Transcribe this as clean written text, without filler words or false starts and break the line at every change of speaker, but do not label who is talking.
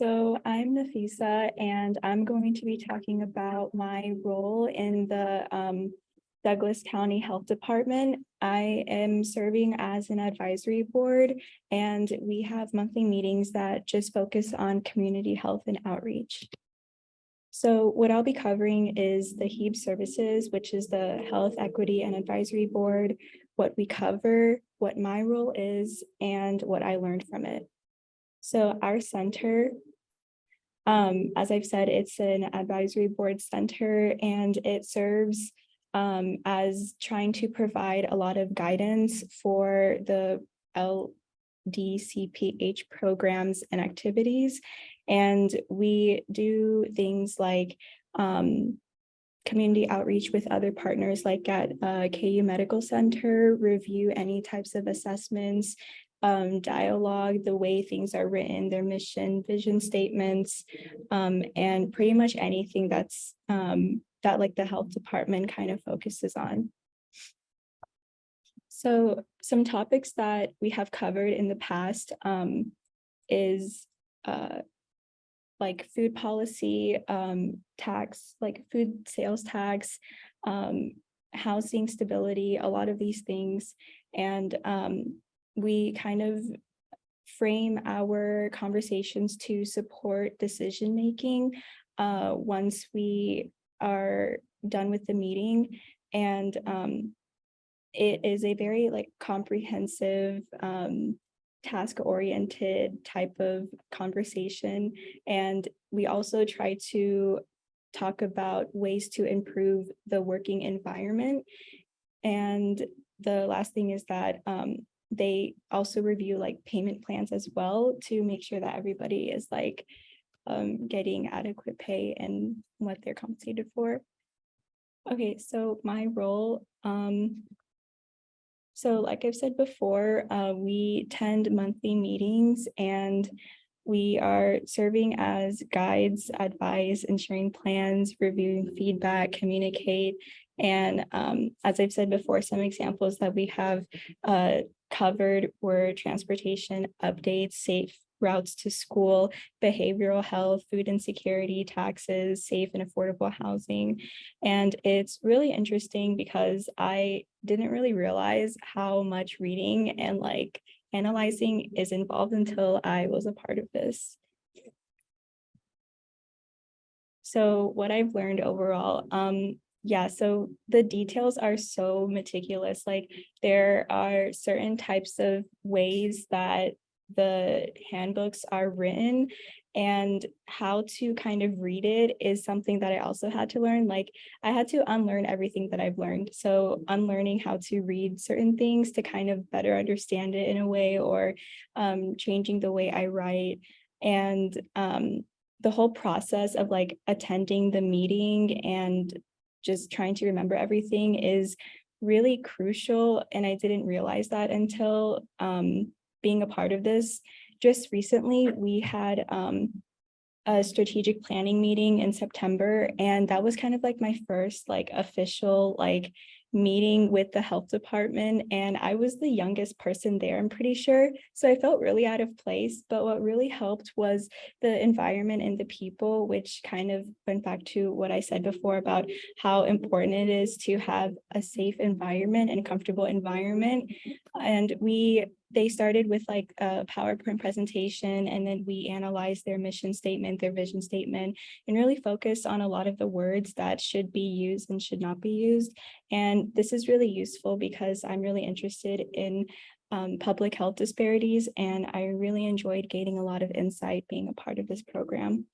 So I'm Nafisa, and I'm going to be talking about my role in the Douglas County Health Department. I am serving as an advisory board, and we have monthly meetings that just focus on community health and outreach. So what I'll be covering is the HEAB services, which is the Health Equity and Advisory Board, what we cover, what my role is, and what I learned from it. So our center, as I've said, it's an advisory board center, and it serves as trying to provide a lot of guidance for the LDCPH programs and activities. And we do things like community outreach with other partners, like at KU Medical Center, review any types of assessments, dialogue, the way things are written, their mission, vision statements, and pretty much anything that's that like the health department kind of focuses on. So some topics that we have covered in the past is like food policy, tax, like food sales tax, housing stability, a lot of these things. And we kind of frame our conversations to support decision-making once we are done with the meeting. And it is a very like comprehensive, task-oriented type of conversation. And we also try to talk about ways to improve the working environment. And the last thing is that they also review like payment plans as well to make sure that everybody is like getting adequate pay and what they're compensated for. Okay, so my role, so like I've said before, we attend monthly meetings, and we are serving as guides, advise, ensuring plans, reviewing feedback, communicate. And as I've said before, some examples that we have covered were transportation updates, safe routes to school, behavioral health, food insecurity, taxes, safe and affordable housing. And it's really interesting because I didn't really realize how much reading and like analyzing is involved until I was a part of this. So what I've learned overall, yeah, so the details are so meticulous. Like there are certain types of ways that the handbooks are written, and how to kind of read it is something that I also had to learn. Like I had to unlearn everything that I've learned. So unlearning how to read certain things to kind of better understand it in a way, or changing the way I write. And the whole process of like attending the meeting and just trying to remember everything is really crucial. And I didn't realize that until being a part of this. Just recently, we had a strategic planning meeting in September, and that was kind of like my first like official like meeting with the health department, and I was the youngest person there, I'm pretty sure, so I felt really out of place. But what really helped was the environment and the people, which kind of went back to what I said before about how important it is to have a safe environment and comfortable environment. And they started with like a PowerPoint presentation, and then we analyzed their mission statement, their vision statement, and really focused on a lot of the words that should be used and should not be used. And this is really useful because I'm really interested in public health disparities, and I really enjoyed gaining a lot of insight being a part of this program.